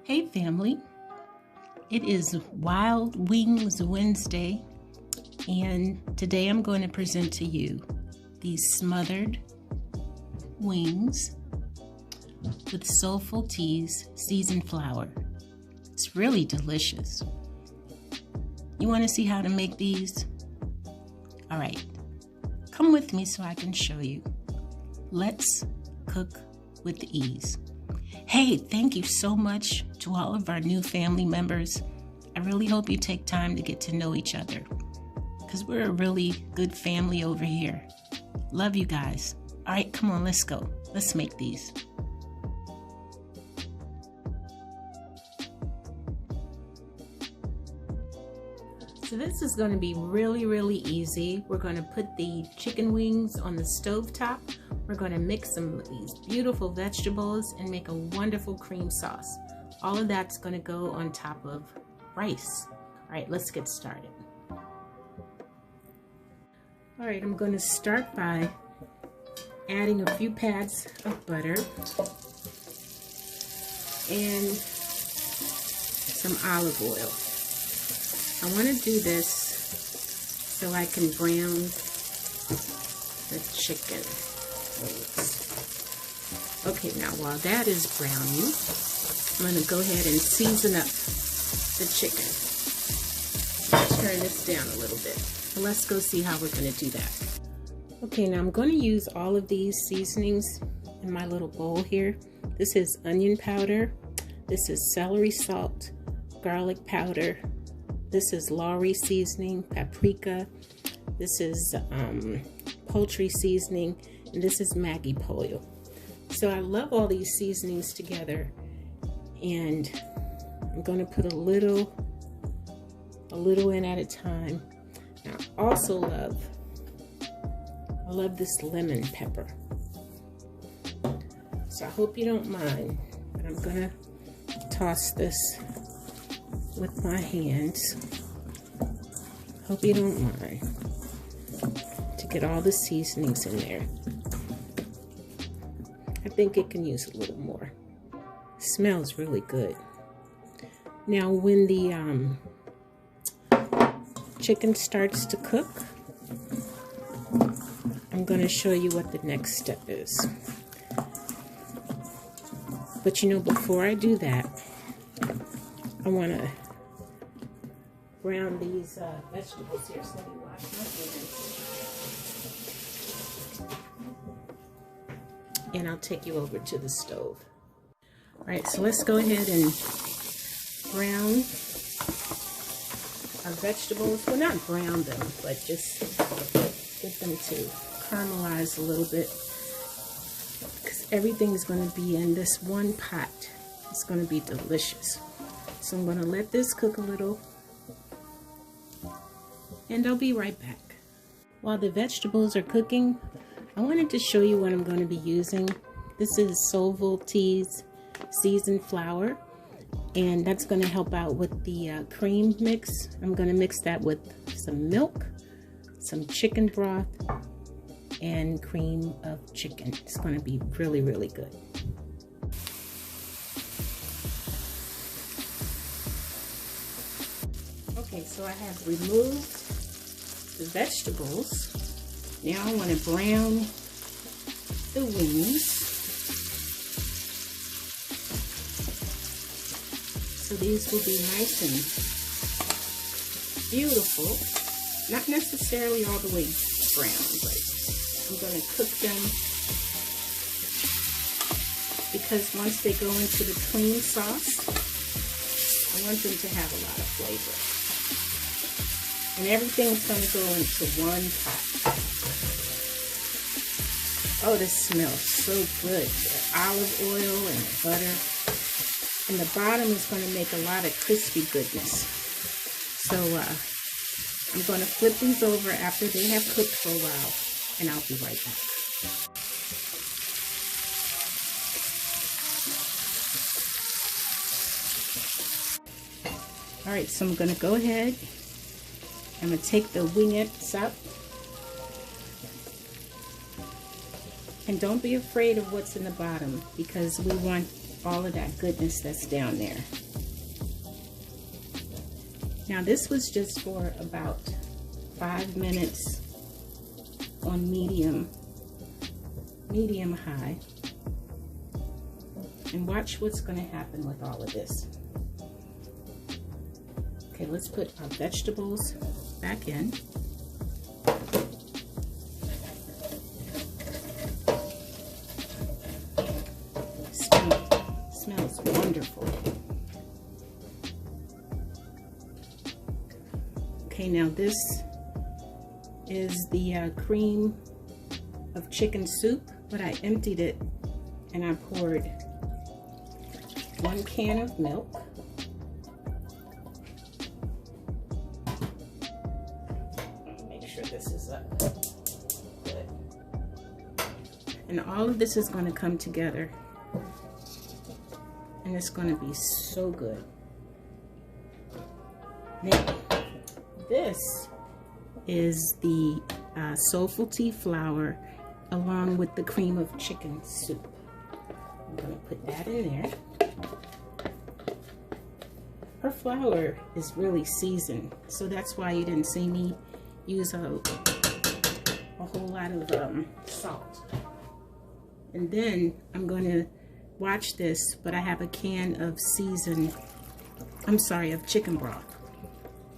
Hey family, it is Wild Wings Wednesday, and today I'm going to present to you these smothered wings with Soulful T's seasoned flour. It's really delicious. You want to see how to make these? All right, come with me so I can show you. Let's cook with ease. Hey, thank you so much to all of our new family members. I really hope you take time to get to know each other, because we're a really good family over here. Love you guys. All right, come on, let's go. Let's make these. So this is going to be really easy. We're going to put the chicken wings on the stove top. We're going to mix some of these beautiful vegetables and make a wonderful cream sauce. All of that's going to go on top of rice. All right, let's get started. All right, I'm going to start by adding a few pads of butter and some olive oil. I want to do this so I can brown the chicken wings. Okay, now while that is browning, I'm going to go ahead and season up the chicken. Turn this down a little bit. So let's go see how we're going to do that. Okay, now I'm going to use all of these seasonings in my little bowl here. This is onion powder. This is celery salt, garlic powder. This is Lawry seasoning, paprika. This is poultry seasoning, and this is Maggi Pollo. So I love all these seasonings together, and I'm going to put a little in at a time. Now, I also love this lemon pepper. So I hope you don't mind, but I'm going to toss this with my hands. Hope you don't mind, to get all the seasonings in there. I think it can use a little more. It smells really good. Now when the chicken starts to cook, I'm going to show you what the next step is. But you know, before I do that, I want to brown these vegetables here. So let me wash my hands. And I'll take you over to the stove. All right, so let's go ahead and brown our vegetables. Well, not brown them, but just get them to caramelize a little bit, because everything is going to be in this one pot. It's going to be delicious. So I'm going to let this cook a little, and I'll be right back. While the vegetables are cooking, I wanted to show you what I'm going to be using. This is Soulful T's seasoned flour, and that's going to help out with the cream mix. I'm going to mix that with some milk, some chicken broth, and cream of chicken. It's going to be really good. Okay, so I have removed the vegetables. Now I want to brown the wings. So these will be nice and beautiful. Not necessarily all the way brown, but I'm going to cook them, because once they go into the cream sauce, I want them to have a lot of flavor. And everything's going to go into one pot. Oh, this smells so good. The olive oil and the butter. And the bottom is going to make a lot of crispy goodness. So I'm going to flip these over after they have cooked for a while, and I'll be right back. All right, so I'm going to go ahead. I'm going to take the wingettes up. And don't be afraid of what's in the bottom, because we want all of that goodness that's down there. Now this was just for about 5 minutes on medium high. And watch what's going to happen with all of this. Okay, let's put our vegetables back in. Smells wonderful. Okay, now this is the cream of chicken soup, but I emptied it and I poured 1 can of milk. Make sure this is up. Good. And all of this is going to come together. And it's going to be so good. Now, this is the Soulful T flour along with the cream of chicken soup. I'm going to put that in there. Her flour is really seasoned, so that's why you didn't see me use a whole lot of salt. And then I'm going to watch this, but I have a can of of chicken broth.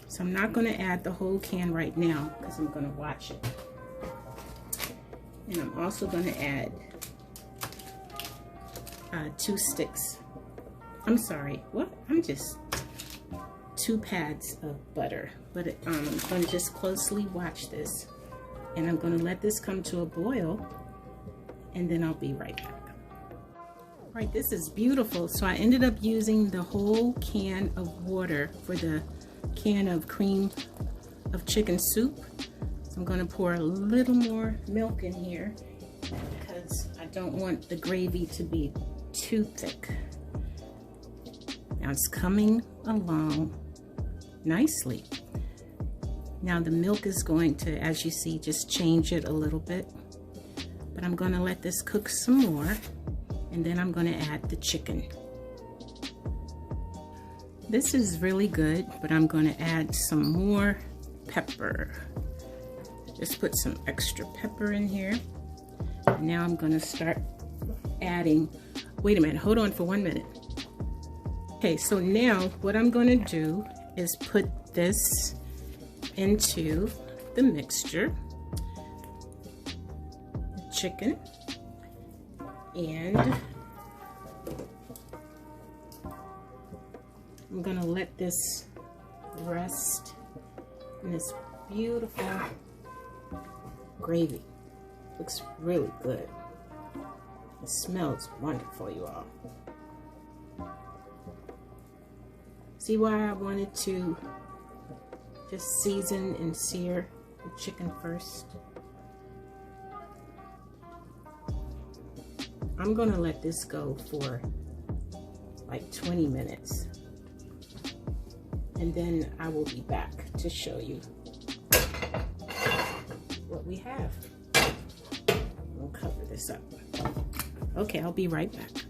So I'm not going to add the whole can right now because I'm going to watch it. And I'm also going to add 2 sticks. I'm sorry, what? I'm just 2 pads of butter. But I'm going to just closely watch this. And I'm going to let this come to a boil. And then I'll be right back. Right, this is beautiful. So I ended up using the whole can of water for the can of cream of chicken soup. So I'm going to pour a little more milk in here because I don't want the gravy to be too thick. Now it's coming along nicely. Now the milk is going to, as you see, just change it a little bit. But I'm going to let this cook some more. And then I'm going to add the chicken. This is really good, but I'm going to add some more pepper. Just put some extra pepper in here. And now I'm going to start adding, wait a minute, hold on for 1 minute. Okay, so now what I'm going to do is put this into the mixture. The chicken. And I'm going to let this rest in this beautiful gravy. Looks really good. It smells wonderful, you all. See why I wanted to just season and sear the chicken first? I'm going to let this go for like 20 minutes. And then I will be back to show you what we have. We'll cover this up. Okay, I'll be right back.